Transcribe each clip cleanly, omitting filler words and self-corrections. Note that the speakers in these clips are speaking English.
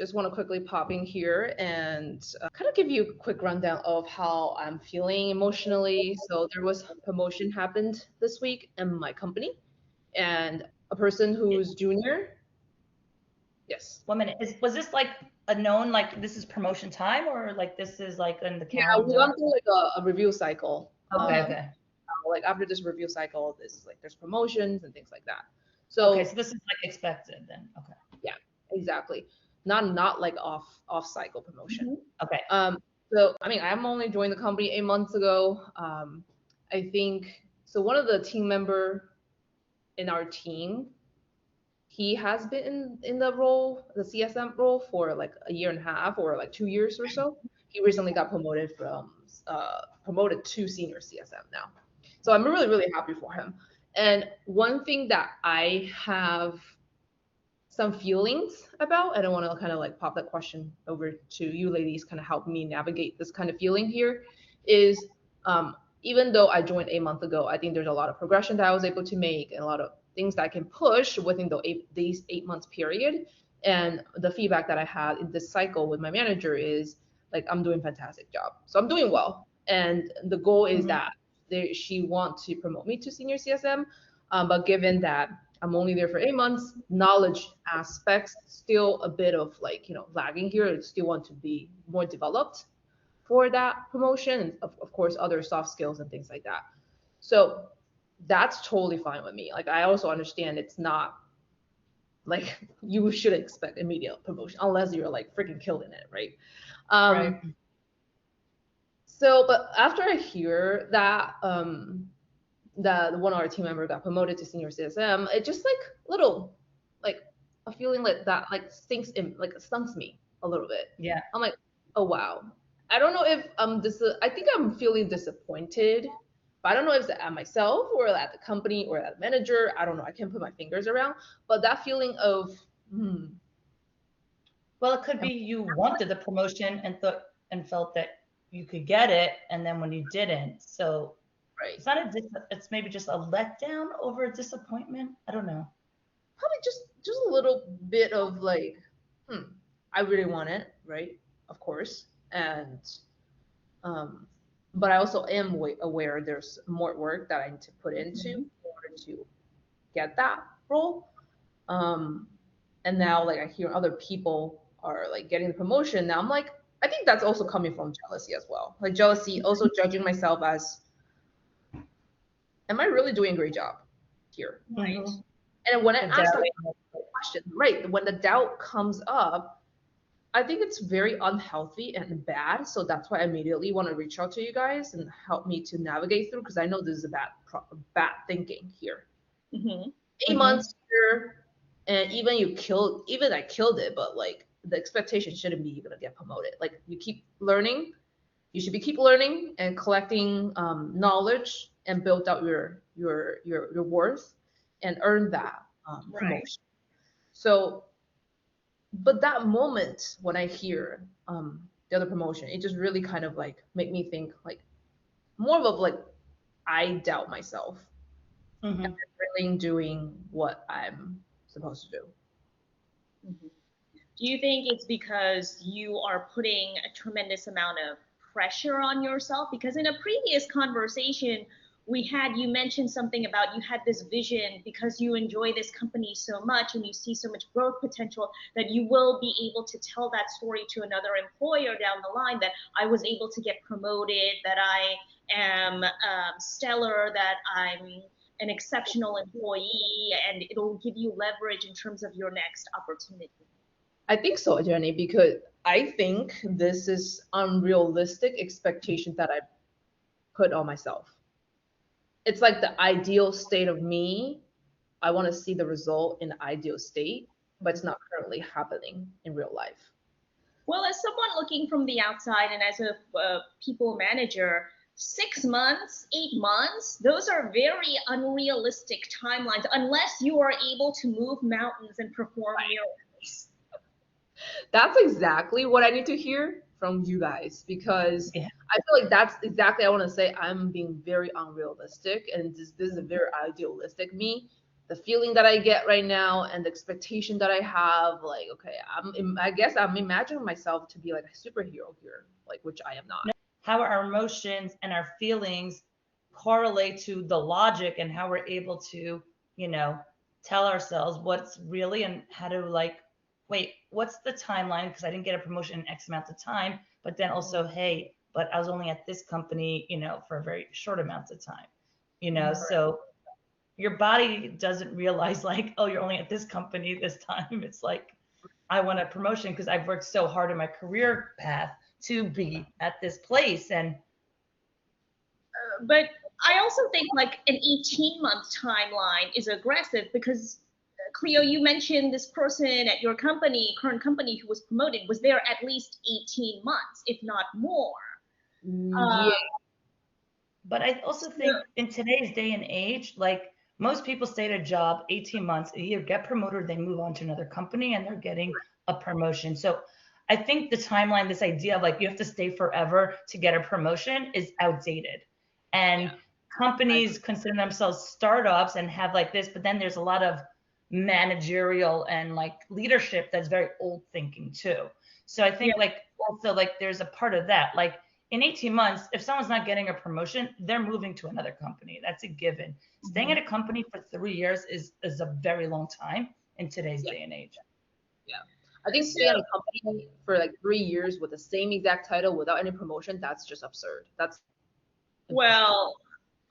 just want to quickly pop in here and kind of give you a quick rundown of how I'm feeling emotionally. So there was promotion happened this week in my company, and a person who's junior. Yes. 1 minute. Was this like a known, like this is promotion time, or like this is like in the Yeah, we calendar? gone through like a review cycle. Okay, okay. Like after this review cycle, this is like there's promotions and things like that. Okay, so So this is like expected then. Okay. yeah, exactly. Not like off cycle promotion. Okay. Um, so I mean, I'm only joined the company 8 months ago. I think so. One of the team member in our team, he has been in the role, the CSM role, for like a year and a half or like 2 years or so. He recently got promoted to senior CSM now. So I'm really really happy for him. And one thing that I have some feelings about, and I want to kind of like pop that question over to you ladies, kind of help me navigate this kind of feeling here, is even though I joined 8 months ago, I think there's a lot of progression that I was able to make and a lot of things that I can push within these 8 months period. And the feedback that I had in this cycle with my manager is like I'm doing a fantastic job, so I'm doing well, and the goal is Mm-hmm. that she wants to promote me to senior CSM, but given that I'm only there for 8 months, knowledge aspects still a bit of like, lagging here. I still want to be more developed for that promotion. And of course, other soft skills and things like that. So that's totally fine with me. Like, I also understand it's not like you should expect immediate promotion unless you're like freaking killing it, right? Right. So, but after I hear that, that one of our team member got promoted to senior CSM, it just like little, like a feeling like that, like stinks in, like stunts me a little bit. Yeah. I'm like, oh wow. I don't know if I think I'm feeling disappointed, but I don't know if it's at myself or at the company or at the manager. I don't know. I can't put my fingers around, but that feeling of, Well, it could be you wanted the promotion and thought and felt that you could get it, and then when you didn't, so right. it's not it's maybe just a letdown over a disappointment. I don't know. Probably just a little bit of like, I really want it, right? Of course, and um, but I also am aware there's more work that I need to put into in Mhm. order to get that role. Um, and now like I hear other people are like getting the promotion. Now I'm like, I think that's also coming from jealousy as well. Like jealousy, also judging myself as, am I really doing a great job here? Mhm. And when I The ask that doubt. question, right, when the doubt comes up, I think it's very unhealthy and bad. So that's why I immediately want to reach out to you guys and help me to navigate through, because I know this is a bad thinking here. Mm-hmm. Mhm. Months here, and even I killed it, but like the expectation shouldn't be you're gonna get promoted. Like you keep learning, you should be keep learning and collecting knowledge and build out your worth and earn that Right. promotion. So but that moment when I hear the other promotion, it just really kind of like make me think like more of like I doubt myself and Mhm. I'm really doing what I'm supposed to do. Mm-hmm. Do you think it's because you are putting a tremendous amount of pressure on yourself? Because in a previous conversation we had, you mentioned something about you had this vision because you enjoy this company so much and you see so much growth potential that you will be able to tell that story to another employer down the line, that I was able to get promoted, that I am stellar, that I'm an exceptional employee, and it'll give you leverage in terms of your next opportunity. I think so, Jenny, because I think this is unrealistic expectation that I put on myself. It's like the ideal state of me. I want to see the result in the ideal state, but it's not currently happening in real life. Well, as someone looking from the outside and as a people manager, 6 months, 8 months, those are very unrealistic timelines unless you are able to move mountains and perform miracles. That's exactly what I need to hear from you guys, because Yeah. I feel like that's exactly I want to say I'm being very unrealistic and this is a very idealistic me. the feeling that I get right now and the expectation that I have, like, okay, I guess I'm imagining myself to be like a superhero here, like, which I am not. How our emotions and our feelings correlate to the logic and how we're able to, tell ourselves what's really and how to like, wait, what's the timeline? Because I didn't get a promotion in X amount of time, but then also, hey, but I was only at this company, for a very short amount of time, so your body doesn't realize like, oh, you're only at this company this time. It's like, I want a promotion because I've worked so hard in my career path to be at this place. And but I also think like an 18-month timeline is aggressive because Cleo, you mentioned this person at your current company who was promoted was there at least 18 months, if not more. Yeah. But I also think in today's day and age, like most people stay at a job 18 months, either get promoted or they move on to another company and they're getting a promotion. So I think the timeline, this idea of like you have to stay forever to get a promotion is outdated. And companies consider themselves startups and have like this, but then there's a lot of managerial and like leadership that's very old thinking too. So I think like also like there's a part of that. Like in 18 months, if someone's not getting a promotion, they're moving to another company. That's a given. Staying at a company for 3 years is a very long time in today's day and age. Yeah. I think staying at a company for like 3 years with the same exact title without any promotion, that's just absurd. That's Well,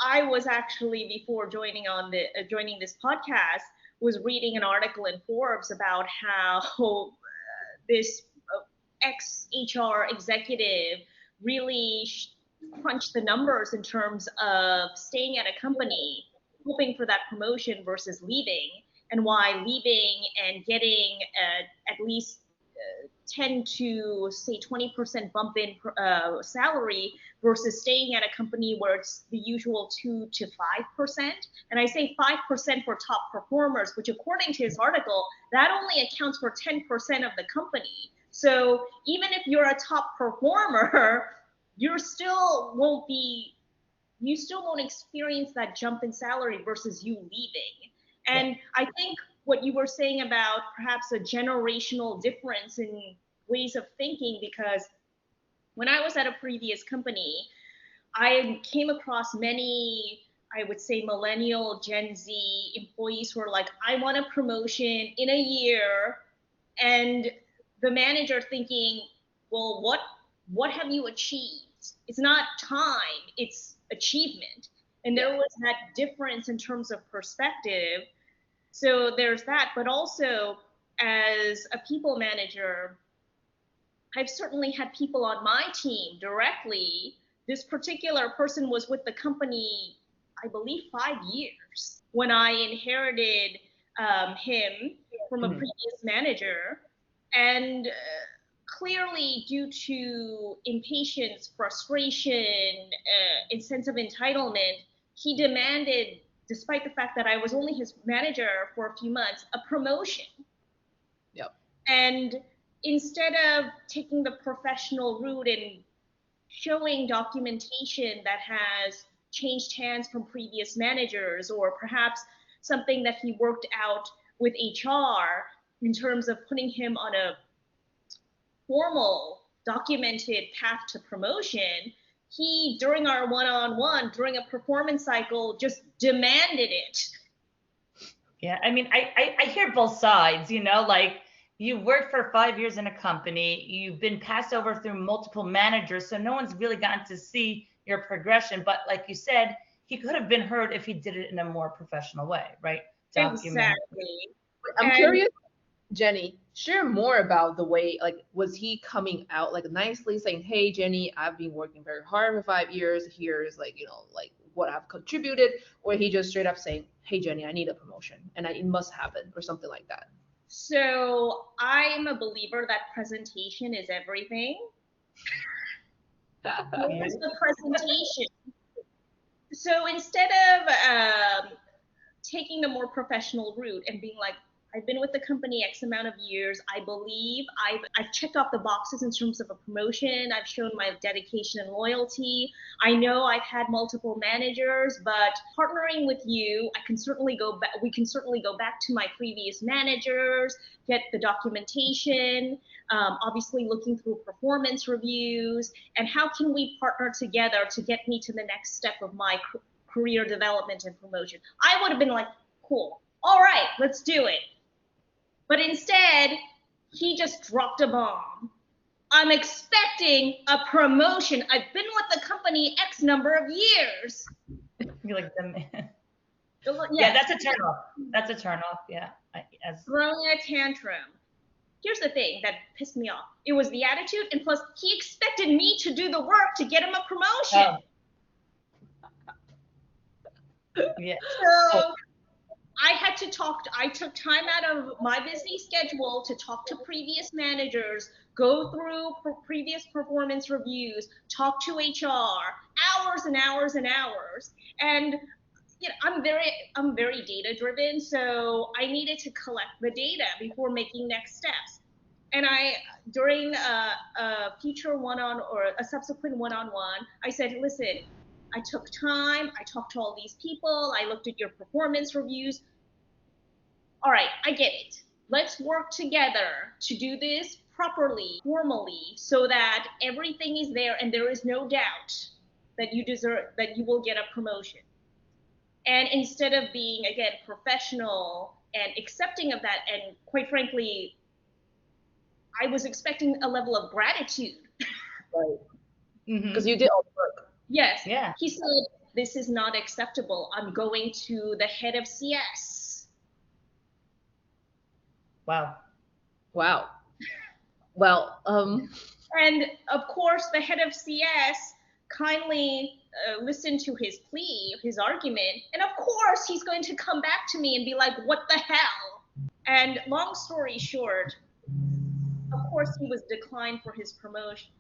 I was actually before joining this podcast was reading an article in Forbes about how this ex HR executive really crunched the numbers in terms of staying at a company, hoping for that promotion versus leaving, and why leaving and getting at least 10 to say 20% bump in salary versus staying at a company where it's the usual 2 to 5%. And I say 5% for top performers, which according to his article, that only accounts for 10% of the company. So even if you're a top performer, you still won't experience that jump in salary versus you leaving. And I think what you were saying about perhaps a generational difference in ways of thinking, because when I was at a previous company, I came across many, I would say, millennial Gen Z employees who are like, I want a promotion in a year. And the manager thinking, well, what have you achieved? It's not time, it's achievement. And there was that difference in terms of perspective. So there's that. But also, as a people manager, I've certainly had people on my team directly. This particular person was with the company, I believe, 5 years when I inherited him from a previous manager. And clearly, due to impatience, frustration, and sense of entitlement, he demanded, despite the fact that I was only his manager for a few months, a promotion. Yep. And instead of taking the professional route and showing documentation that has changed hands from previous managers, or perhaps something that he worked out with HR in terms of putting him on a formal documented path to promotion, he, during our one-on-one, during a performance cycle, just demanded it. Yeah, I mean, I hear both sides, like you worked for 5 years in a company, you've been passed over through multiple managers, so no one's really gotten to see your progression. But like you said, he could have been heard if he did it in a more professional way, right? Exactly. I'm curious, Jenny, share more about the way, like, was he coming out like nicely saying, hey, Jenny, I've been working very hard for 5 years. Here's like, like what I've contributed, or he just straight up saying, hey, Jenny, I need a promotion and it must happen, or something like that? So I'm a believer that presentation is everything. Here's the presentation. So instead of taking the more professional route and being like, I've been with the company X amount of years. I believe I've checked off the boxes in terms of a promotion. I've shown my dedication and loyalty. I know I've had multiple managers, but partnering with you, I can certainly go back. We can certainly go back to my previous managers, get the documentation, obviously looking through performance reviews, and how can we partner together to get me to the next step of my career development and promotion. I would have been like, cool, all right, let's do it. But instead, he just dropped a bomb. I'm expecting a promotion. I've been with the company X number of years. You're like the man. Yeah, that's a turnoff. That's a turnoff. Yeah. Throwing a tantrum. Here's the thing that pissed me off. It was the attitude, and plus he expected me to do the work to get him a promotion. Yeah. So I took time out of my busy schedule to talk to previous managers, go through previous performance reviews, talk to HR, hours and hours and hours. And I'm very data driven, so I needed to collect the data before making next steps. And during a future or a subsequent one-on-one, I said, listen, I took time, I talked to all these people, I looked at your performance reviews. All right, I get it. Let's work together to do this properly, formally, so that everything is there and there is no doubt that you will get a promotion. And instead of being, again, professional and accepting of that, and quite frankly, I was expecting a level of gratitude. Right. Because you did all the work. Yes. Yeah. He said, this is not acceptable. I'm going to the head of CS. Wow. Well, and of course, the head of CS kindly listened to his plea, his argument, and of course, he's going to come back to me and be like, what the hell? And long story short, of course, he was declined for his promotion.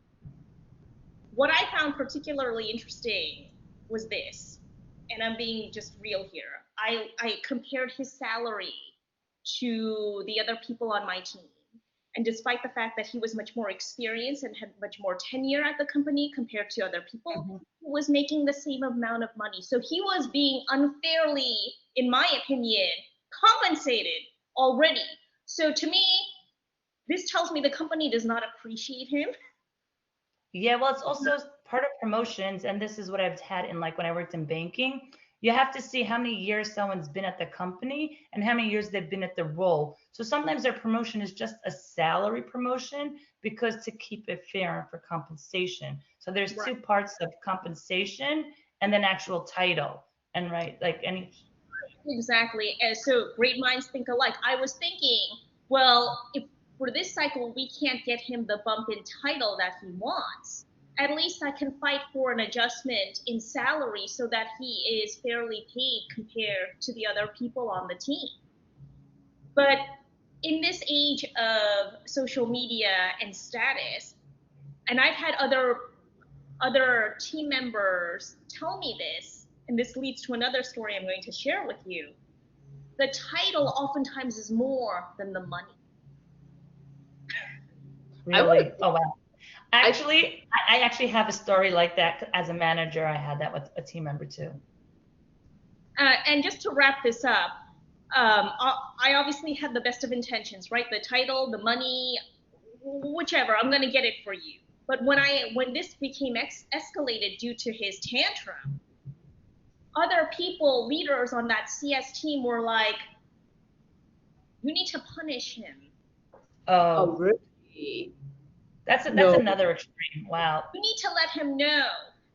What I found particularly interesting was this, and I'm being just real here. I compared his salary to the other people on my team. And despite the fact that he was much more experienced and had much more tenure at the company compared to other people, he was making the same amount of money. So he was being unfairly, in my opinion, compensated already. So to me, this tells me the company does not appreciate him. Yeah, well, it's also part of promotions, and this is what I've had in when I worked in banking. You have to see how many years someone's been at the company and how many years they've been at the role. So sometimes their promotion is just a salary promotion because to keep it fair and for compensation. So there's two parts of compensation and then actual title. And Exactly. And so great minds think alike. I was thinking, well, if for this cycle we can't get him the bump in title that he wants, at least I can fight for an adjustment in salary so that he is fairly paid compared to the other people on the team. But in this age of social media and status, and I've had other team members tell me this, and this leads to another story I'm going to share with you. The title oftentimes is more than the money. Really? Oh, wow. Actually, I actually have a story like that. As a manager, I had that with a team member too. And just to wrap this up, I obviously had the best of intentions, right? The title, the money, whichever, I'm going to get it for you. But when this became escalated due to his tantrum, other people, leaders on that CS team were like, you need to punish him. Oh, really? That's another extreme. Wow. You need to let him know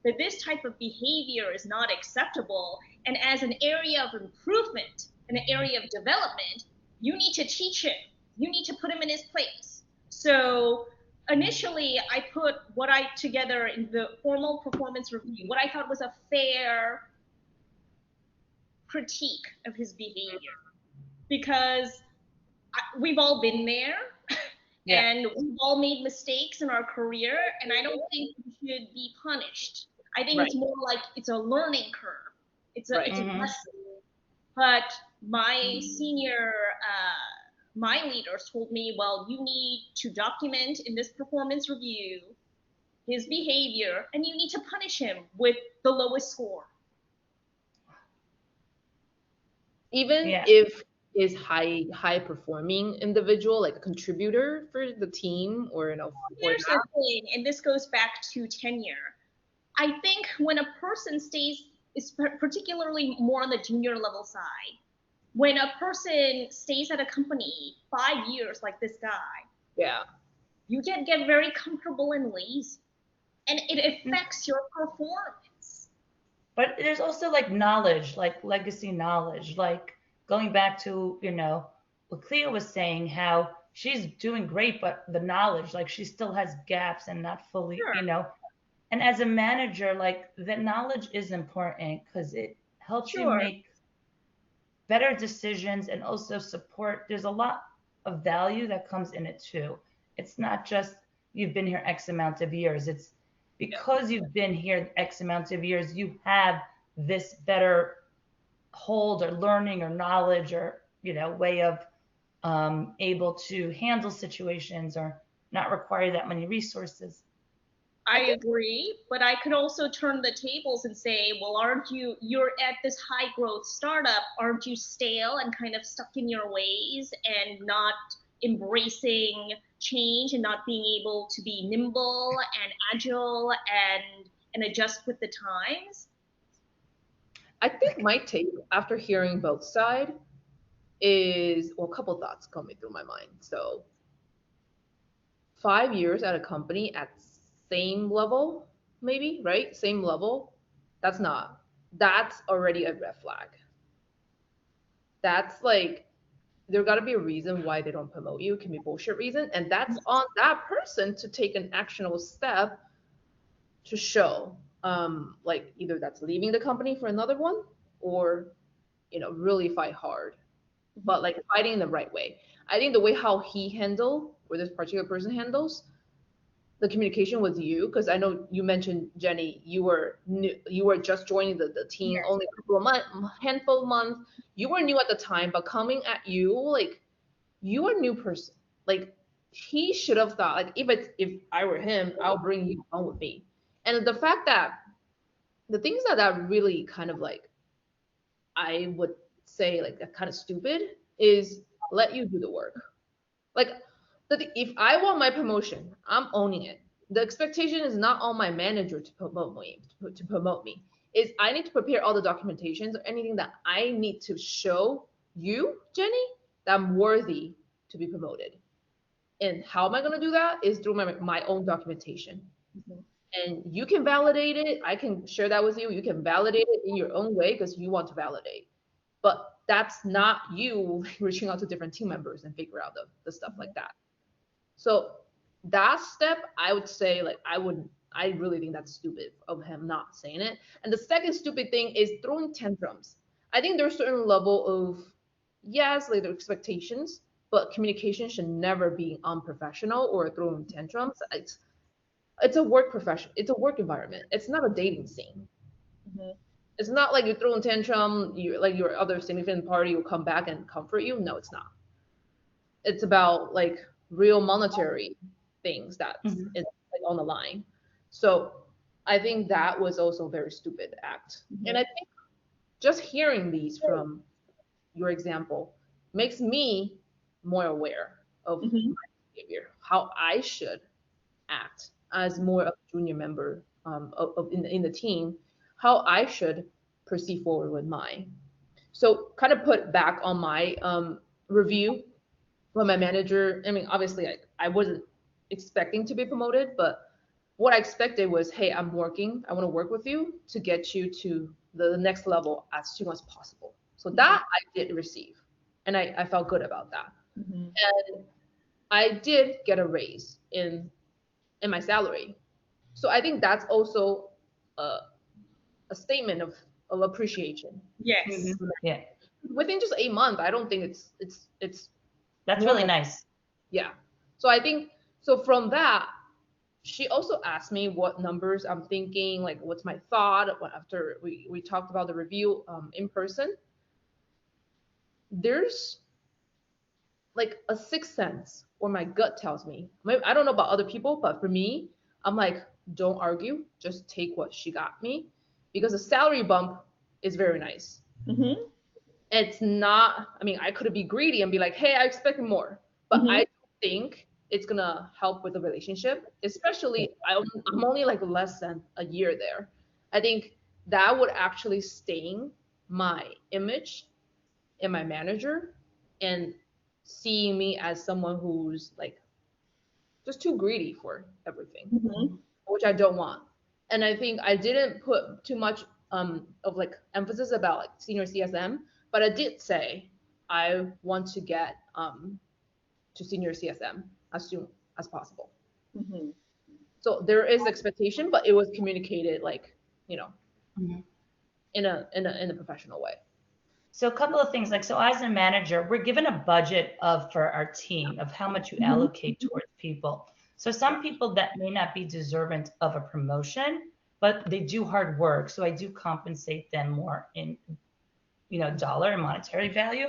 that this type of behavior is not acceptable. And as an area of improvement, an area of development, you need to teach him. You need to put him in his place. So initially, I put together in the formal performance review, what I thought was a fair critique of his behavior. Because we've all been there. Yeah. And we've all made mistakes in our career, and I don't think we should be punished. I think it's more like it's a learning curve. It's a lesson. But my senior my leaders told me, well, you need to document in this performance review his behavior, and you need to punish him with the lowest score. Even Yeah. if is high performing individual, like a contributor for the team, or for Here's the thing, and this goes back to tenure. I think when a person stays, is particularly more on the junior level side, when a person stays at a company 5 years, like this guy, yeah, you get very comfortable and lazy, and it affects your performance. But there's also like knowledge, like legacy knowledge, like going back to, what Cleo was saying, how she's doing great, but the knowledge, like she still has gaps and not fully, Sure. And as a manager, like the knowledge is important because it helps you Sure. make better decisions and also support. There's a lot of value that comes in it too. It's not just you've been here X amount of years. It's because you've been here X amount of years, you have this better hold or learning or knowledge or, way of able to handle situations or not require that many resources. I agree, but I could also turn the tables and say, well, you're at this high growth startup, aren't you stale and kind of stuck in your ways and not embracing change and not being able to be nimble and agile and adjust with the times? I think my take after hearing both sides is, well, a couple thoughts coming through my mind. So 5 years at a company at same level, maybe, right? Same level. That's already a red flag. That's like, there got to be a reason why they don't promote you. It can be bullshit reason. And that's on that person to take an actionable step to show, like either that's leaving the company for another one, or, really fight hard, but like fighting in the right way. I think the way how he handled, or this particular person handles the communication with you, because I know you mentioned, Jenny, you were new, you were just joining the team, Yes. only a couple of months, handful of months. You were new at the time, but coming at you, like, you are a new person. Like, he should have thought, like, if I were him, I'll bring you on with me. And the fact that the things that really kind of like, I would say like that kind of stupid, is let you do the work. Like, if I want my promotion, I'm owning it. The expectation is not on my manager to promote me. To promote me is I need to prepare all the documentations or anything that I need to show you, Jenny, that I'm worthy to be promoted. And how am I going to do that? Is through my own documentation. Mhm. And you can validate it. I can share that with you. You can validate it in your own way because you want to validate. But that's not you reaching out to different team members and figure out the stuff like that. So that step, I would say, like, I really think that's stupid of him not saying it. And the second stupid thing is throwing tantrums. I think there's a certain level of, yes, like the expectations, but communication should never be unprofessional or throwing tantrums. It's a work profession. It's a work environment. It's not a dating scene. Mhm. It's not like you're throwing tantrum. You like your other significant party will come back and comfort you. No, it's not. It's about like real monetary things that's Mhm. is like on the line. So I think that was also a very stupid act. And I think just hearing these from your example makes me more aware of Mhm. my behavior, how I should act as more of a junior member, in the team, how I should proceed forward with mine. So kind of put back on my review when my manager, I mean, obviously I wasn't expecting to be promoted, but what I expected was, hey, I'm working. I want to work with you to get you to the next level as soon as possible. So that I did receive. And I felt good about that. Mhm. And I did get a raise in my salary. So I think that's also a, a statement of appreciation. Yes. Mhm. Yeah, Within just 8 months, I don't think it's that's really normal. nice. Yeah. So I think, so from that, she also asked me what numbers I'm thinking, like what's my thought after we talked about the review in person. There's like a sixth sense, or my gut tells me. I don't know about other people, but for me, I'm like, don't argue, just take what she got me, because a salary bump is very nice. Mm-hmm. It's not. I mean, I could be greedy and be like, hey, I expect more, but Mm-hmm. I don't think it's gonna help with the relationship. Especially, I'm only like less than a year there. I think that would actually stain my image and my manager, and seeing me as someone who's like just too greedy for everything, Mm-hmm. which I don't want. And I think I didn't put too much of like emphasis about like senior CSM, but I did say I want to get to senior CSM as soon as possible. Mm-hmm. So there is expectation, but it was communicated like, you know, Mhm. in a professional way. So a couple of things, like, so as a manager, we're given a budget for our team of how much you Mm-hmm. allocate towards people. So some people that may not be deserving of a promotion, but they do hard work. So I do compensate them more in, dollar and monetary value.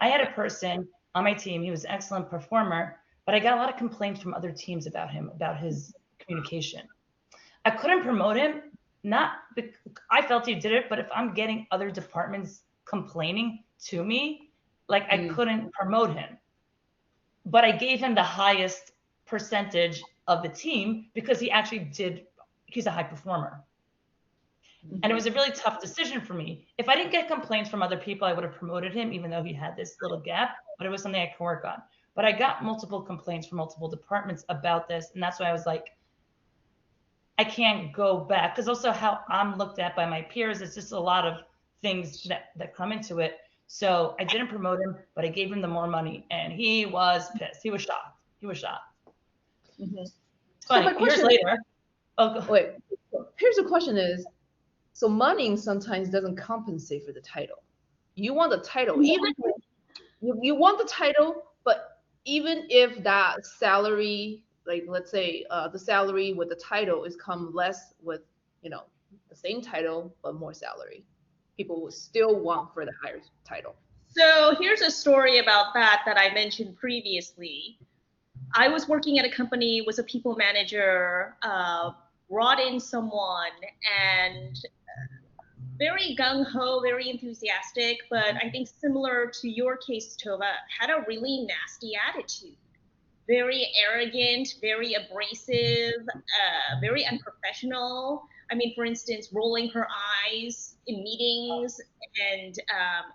I had a person on my team, he was an excellent performer, but I got a lot of complaints from other teams about him, about his communication. I couldn't promote him, not because I felt he did it, but if I'm getting other departments complaining to me, like, I couldn't promote him. But I gave him the highest percentage of the team because he's a high performer. And it was a really tough decision for me. If I didn't get complaints from other people, I would have promoted him, even though he had this little gap, but it was something I could work on. But I got multiple complaints from multiple departments about this. And that's why I was like, I can't go back, because also how I'm looked at by my peers, it's just a lot of things that come into it. So I didn't promote him, but I gave him the more money, and he was pissed. He was shocked. Mm-hmm. It's So funny. my Years question, later, wait, here's the question is, so money sometimes doesn't compensate for the title. You want the title, even you want the title, but even if that salary, like let's say the salary with the title is come less with, you know, the same title but more salary, people will still want for the higher title. So here's a story about that I mentioned previously. I was working at a company, was a people manager, brought in someone, and very gung ho, very enthusiastic, but I think similar to your case, Tova, had a really nasty attitude. Very arrogant, very abrasive, very unprofessional. I mean, for instance, rolling her eyes in meetings and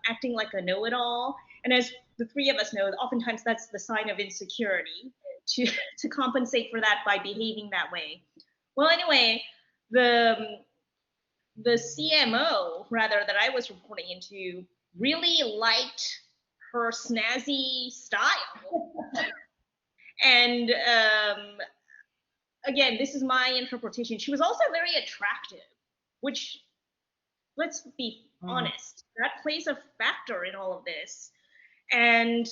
acting like a know it all. And as the three of us know, oftentimes that's the sign of insecurity, to, to compensate for that by behaving that way. Well, anyway, the the CMO, rather, that I was reporting into really liked her snazzy style. And again, this is my interpretation. She was also very attractive, which, let's be honest, that plays a factor in all of this. And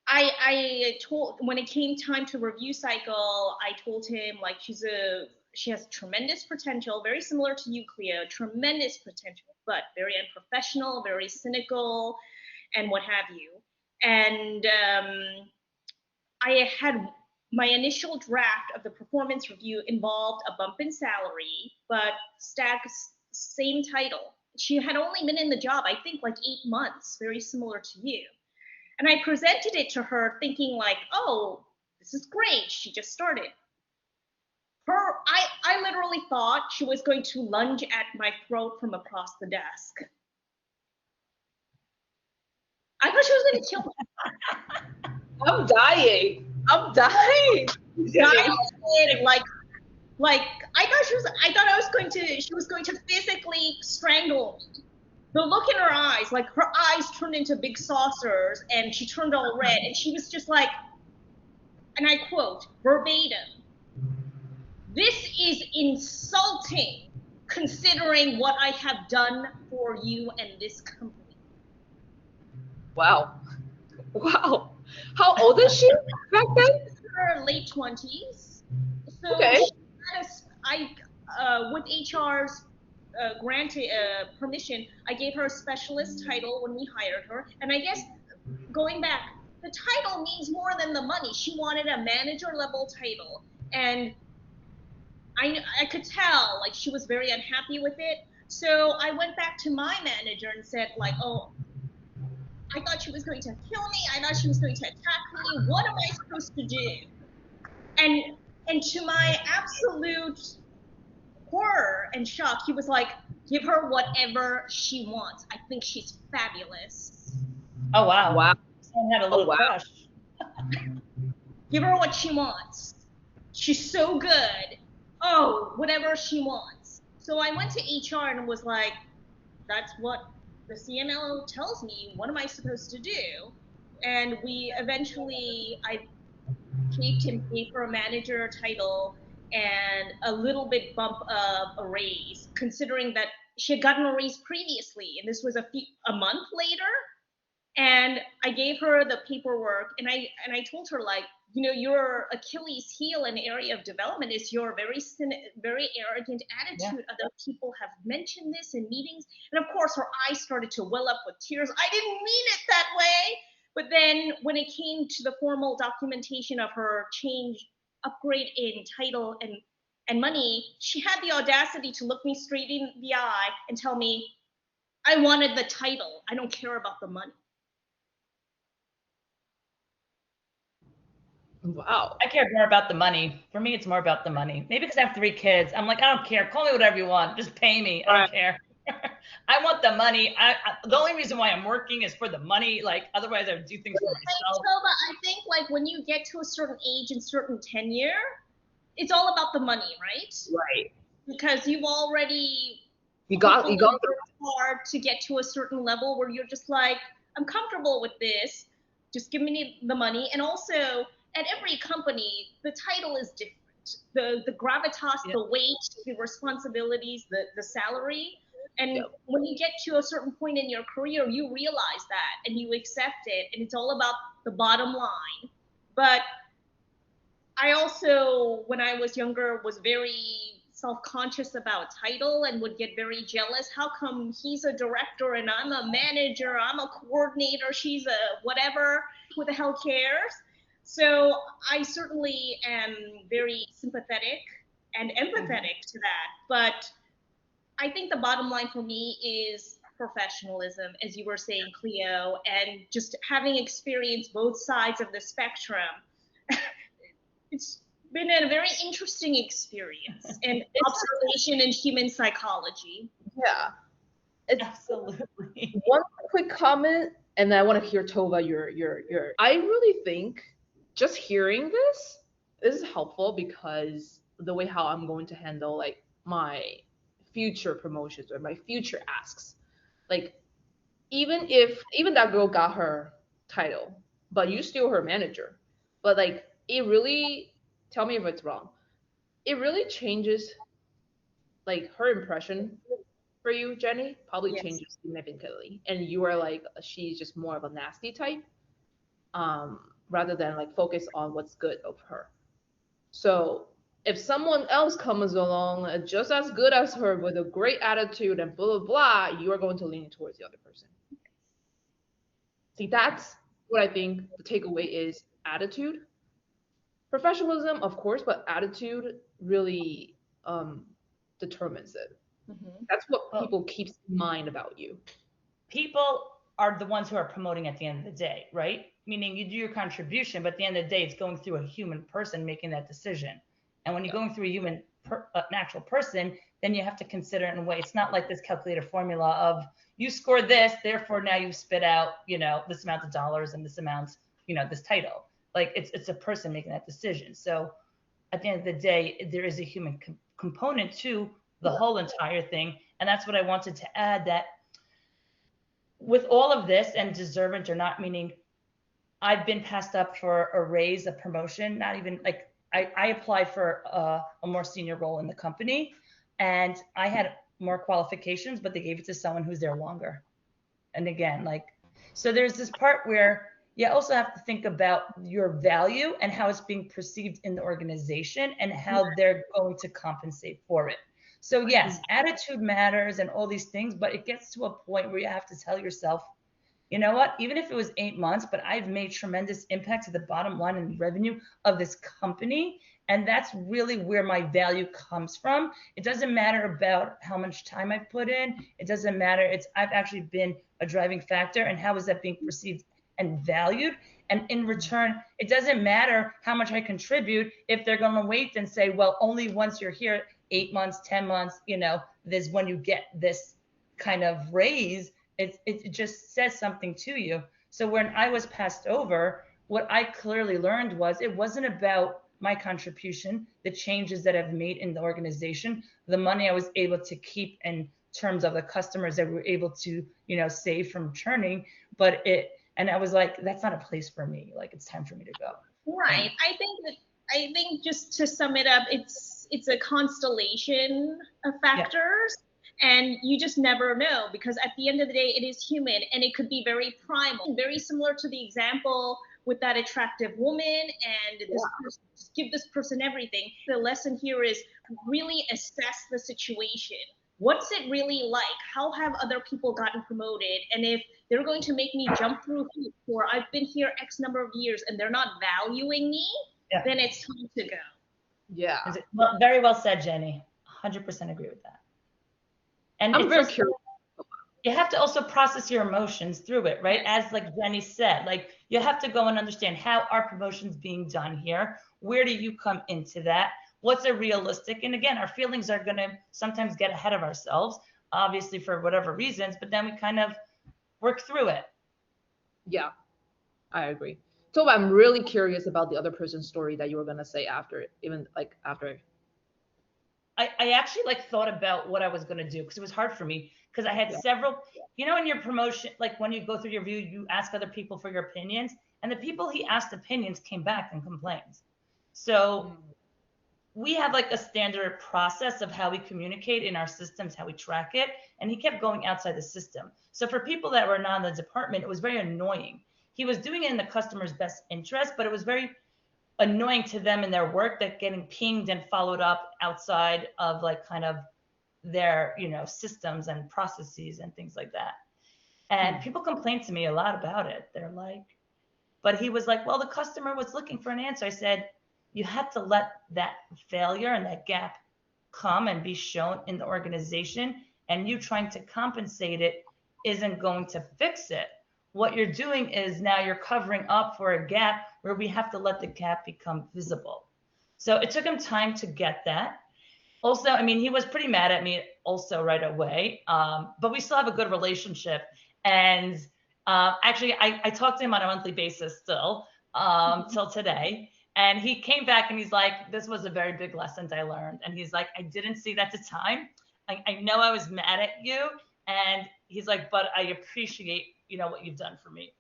I told, when it came time to review cycle, I told him, like, she has tremendous potential, very similar to you, Cleo, tremendous potential, but very unprofessional, very cynical, and what have you. And I had my initial draft of the performance review involved a bump in salary, but same title. She had only been in the job, I think, like 8 months, very similar to you. And I presented it to her thinking like, oh, this is great. She just started. I literally thought she was going to lunge at my throat from across the desk. I thought she was going to kill me. I'm dying. I'm dying. Like she was going to physically strangle me. The look in her eyes, like her eyes turned into big saucers and she turned all red and she was just like, and I quote verbatim, "This is insulting considering what I have done for you and this company." Wow. Wow. How old is she back then? Her late 20s. So Okay. with HR's granted permission, I gave her a specialist title when we hired her. And I guess, going back, the title means more than the money. She wanted a manager level title. And I could tell like she was very unhappy with it. So I went back to my manager and said like, oh, I thought she was going to kill me. I thought she was going to attack me. What am I supposed to do? And to my absolute horror and shock, he was like, give her whatever she wants. I think she's fabulous. Oh, wow. Wow. Someone had a little crush. Give her what she wants. She's so good. Oh, whatever she wants. So I went to HR and was like, that's what the CMO tells me. What am I supposed to do? And we eventually, I paid him pay for a manager title and a little bit bump of a raise, considering that she had gotten a raise previously, and this was a month later. And I gave her the paperwork, and I told her like, you know, your Achilles heel in the area of development is your very arrogant attitude. Other people have mentioned this in meetings, and of course her eyes started to well up with tears. I didn't mean it that way. But then when it came to the formal documentation of her change, upgrade in title and money, she had the audacity to look me straight in the eye and tell me, I wanted the title. I don't care about the money. Wow. I care more about the money. For me, it's more about the money. Maybe because I have 3 kids. I'm like, I don't care. Call me whatever you want. Just pay me. I don't care. I want the money. The only reason why I'm working is for the money. Like, otherwise, I would do things for myself. I think like when you get to a certain age and certain tenure, it's all about the money, right? Right. Because you've already gone hard to get to a certain level where you're just like, I'm comfortable with this. Just give me the money. And also, at every company, the title is different. The gravitas, the weight, the responsibilities, the salary. And when you get to a certain point in your career, you realize that and you accept it. And it's all about the bottom line. But I also, when I was younger, was very self-conscious about title and would get very jealous. How come he's a director and I'm a manager, I'm a coordinator, she's a whatever, who the hell cares? So I certainly am very sympathetic and empathetic to that. But I think the bottom line for me is professionalism, as you were saying, Cleo, and just having experienced both sides of the spectrum. It's been a very interesting experience and observation in human psychology. Yeah. Absolutely. One quick comment, and then I want to hear Tova your. I really think just hearing this is helpful because the way how I'm going to handle like my future promotions or my future asks. Like even that girl got her title, but you still her manager. But like it really, tell me if it's wrong, it really changes like her impression for you, Jenny, probably changes significantly. And you are like, she's just more of a nasty type, rather than like focus on what's good of her. So if someone else comes along just as good as her with a great attitude and blah, blah, blah, you are going to lean towards the other person. See, that's what I think the takeaway is: attitude. Professionalism, of course, but attitude really determines it. That's what people keep in mind about you. People are the ones who are promoting at the end of the day, right? Meaning you do your contribution, but at the end of the day, it's going through a human person making that decision. And when you're going through an actual person, then you have to consider it in a way. It's not like this calculated formula of you scored this, therefore now you spit out, this amount of dollars and this amount, this title. Like it's a person making that decision. So at the end of the day, there is a human component to the whole entire thing. And that's what I wanted to add, that with all of this, and deserving or not, meaning I've been passed up for a raise, a promotion, not even like I applied for a more senior role in the company, and I had more qualifications, but they gave it to someone who's there longer. And again, so there's this part where you also have to think about your value and how it's being perceived in the organization and how they're going to compensate for it. So yes, attitude matters and all these things, but it gets to a point where you have to tell yourself, you know what, even if it was 8 months, but I've made tremendous impact to the bottom line and revenue of this company. And that's really where my value comes from. It doesn't matter about how much time I've put in. It doesn't matter. I've actually been a driving factor, and how is that being perceived and valued? And in return, it doesn't matter how much I contribute if they're going to wait and say, well, only once you're here, 8 months, 10 months, this when you get this kind of raise. It just says something to you. So when I was passed over, what I clearly learned was it wasn't about my contribution, the changes that I've made in the organization, the money I was able to keep in terms of the customers that we were able to, save from churning, and I was like, that's not a place for me. Like, it's time for me to go. Right. I think just to sum it up, it's a constellation of factors. Yeah. And you just never know, because at the end of the day, it is human, and it could be very primal, very similar to the example with that attractive woman and this person, just give this person everything. The lesson here is really assess the situation. What's it really like? How have other people gotten promoted? And if they're going to make me jump through hoops, or I've been here X number of years and they're not valuing me, then it's time to go. Yeah. Well, very well said, Jenny. 100% agree with that. And I'm very curious. You have to also process your emotions through it, right? As like Jenny said, like you have to go and understand, how are promotions being done here? Where do you come into that? What's a realistic? And again, our feelings are going to sometimes get ahead of ourselves, obviously for whatever reasons, but then we kind of work through it. Yeah, I agree. So I'm really curious about the other person's story that you were going to say after, even like after. I actually like thought about what I was going to do, because it was hard for me, because I had several, in your promotion, like when you go through your review, you ask other people for your opinions, and the people he asked opinions came back and complained. So we have like a standard process of how we communicate in our systems, how we track it. And he kept going outside the system. So for people that were not in the department, it was very annoying. He was doing it in the customer's best interest, but it was very annoying to them in their work that getting pinged and followed up outside of like kind of their, systems and processes and things like that. And people complained to me a lot about it. They're like, but he was like, well, the customer was looking for an answer. I said, you had to let that failure and that gap come and be shown in the organization, and you trying to compensate it isn't going to fix it. What you're doing is now you're covering up for a gap where we have to let the gap become visible. So it took him time to get that. Also, I mean, he was pretty mad at me also right away, but we still have a good relationship. And actually, I talk to him on a monthly basis still till today. And he came back and he's like, this was a very big lesson I learned. And he's like, I didn't see that at the time. I know I was mad at you. And he's like, but I appreciate, what you've done for me.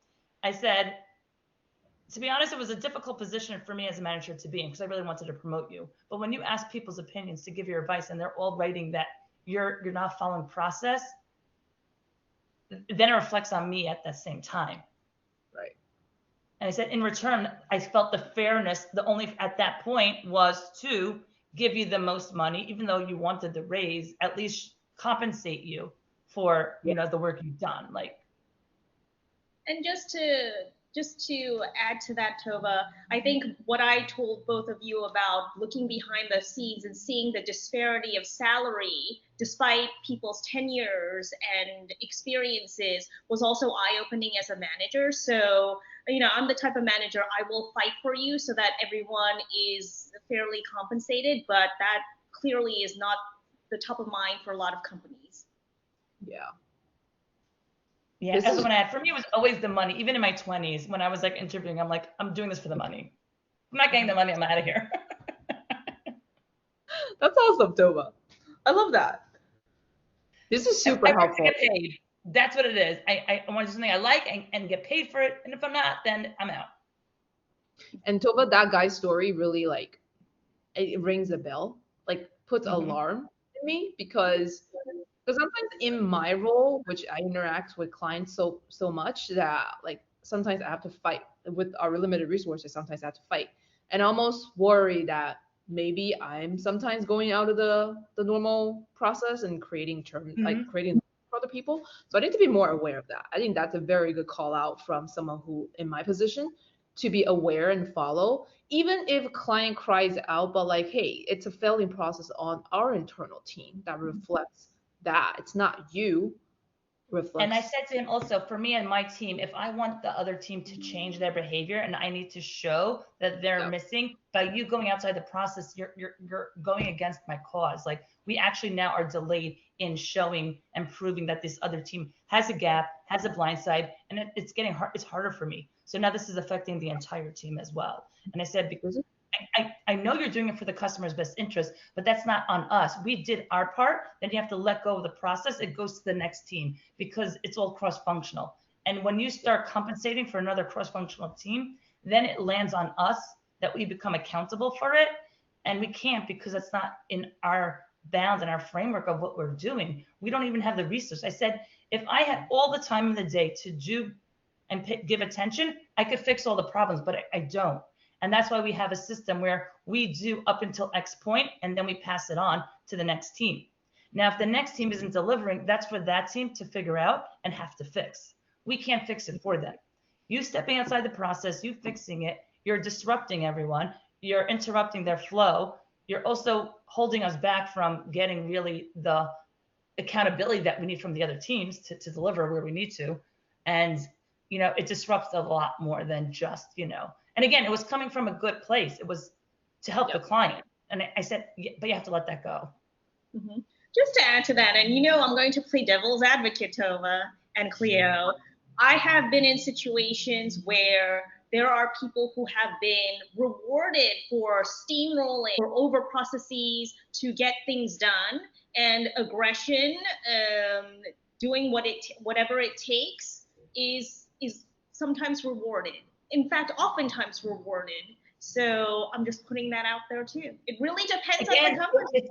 I said, to be honest, it was a difficult position for me as a manager to be in, because I really wanted to promote you. But when you ask people's opinions to give your advice and they're all writing that you're not following process, then it reflects on me at that same time. Right. And I said, in return, I felt the fairness, the only at that point was to give you the most money, even though you wanted the raise, at least compensate you for, the work you've done. Like, and just to add to that, Tova, I think what I told both of you about looking behind the scenes and seeing the disparity of salary despite people's tenures and experiences was also eye-opening as a manager. So, I'm the type of manager, I will fight for you so that everyone is fairly compensated, but that clearly is not the top of mind for a lot of companies. Yeah. Yeah, that's what I had. For me, it was always the money. Even in my 20s, when I was like interviewing, I'm like, I'm doing this for the money. I'm not getting the money, I'm out of here. That's awesome, Tova. I love that. This is super helpful. I get paid. That's what it is. I want to do something I like and get paid for it. And if I'm not, then I'm out. And Tova, that guy's story really it rings a bell, like puts alarm in me, because sometimes in my role, which I interact with clients so much that like sometimes I have to fight with our limited resources. Sometimes I have to fight, and almost worry that maybe I'm sometimes going out of the normal process and creating creating for other people. So I need to be more aware of that. I think that's a very good call out from someone who in my position, to be aware and follow, even if a client cries out, but like, hey, it's a failing process on our internal team that reflects that. It's not you, And I reflects. said to him also, for me and my team, if I want the other team to change their behavior and I need to show that they're Yeah. missing, by you going outside the process, you're going against my cause. Like, we actually now are delayed in showing and proving that this other team has a gap, has a blind side, and it's getting hard. It's harder for me. So now this is affecting the entire team as well. And I said, because I know you're doing it for the customer's best interest, but that's not on us. We did our part. Then you have to let go of the process. It goes to the next team because it's all cross-functional. And when you start compensating for another cross-functional team, then it lands on us that we become accountable for it. And we can't, because it's not in our bounds and our framework of what we're doing. We don't even have the resource. I said, if I had all the time in the day to do and give attention, I could fix all the problems, but I don't. And that's why we have a system where we do up until X point, and then we pass it on to the next team. Now, if the next team isn't delivering, that's for that team to figure out and have to fix. We can't fix it for them. You stepping outside the process, you fixing it, you're disrupting everyone, you're interrupting their flow, you're also holding us back from getting really the accountability that we need from the other teams to deliver where we need to. And, it disrupts a lot more than just, and again, it was coming from a good place. It was to help the client. And I said, yeah, but you have to let that go. Mm-hmm. Just to add to that, and I'm going to play devil's advocate, Tova and Cleo. I have been in situations where there are people who have been rewarded for steamrolling or over processes to get things done, and aggression, doing whatever it takes is sometimes rewarded. In fact, oftentimes rewarded. So I'm just putting that out there too. It really depends on the company.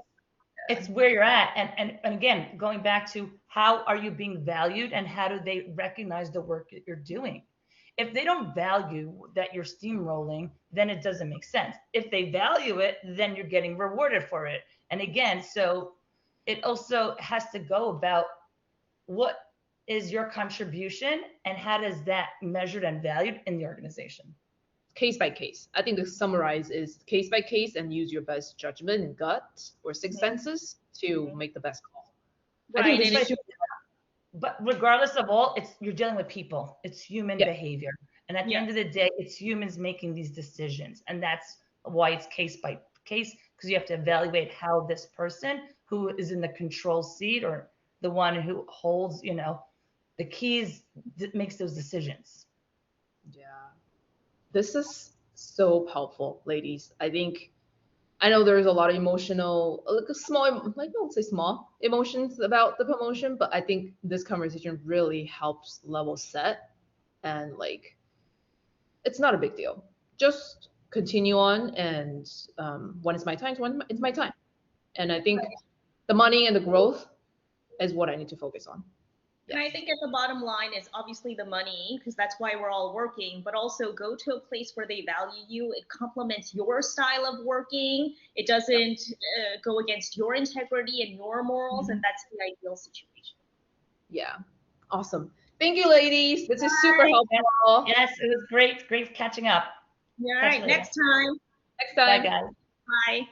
It's where you're at. And again, going back to how are you being valued and how do they recognize the work that you're doing? If they don't value that you're steamrolling, then it doesn't make sense. If they value it, then you're getting rewarded for it. And again, so it also has to go about what is your contribution and how does that measured and valued in the organization? Case by case. I think the summarize is case by case and use your best judgment and gut or sixth senses to make the best call. Right. But regardless of all, you're dealing with people. It's human behavior. And at the end of the day, it's humans making these decisions. And that's why it's case by case, because you have to evaluate how this person who is in the control seat or the one who holds, the keys makes those decisions. Yeah. This is so helpful, ladies. I know there's a lot of emotional, I won't say small emotions about the promotion, but I think this conversation really helps level set and it's not a big deal. Just continue on, and when it's my time, it's my time. And I think the money and the growth is what I need to focus on. And I think at the bottom line is obviously the money, because that's why we're all working, but also go to a place where they value you. It complements your style of working. It doesn't go against your integrity and your morals, and that's the ideal situation. Yeah. Awesome. Thank you, ladies. This is super helpful. Yes, it was great catching up. All right, next time. Next time. Bye, guys. Bye.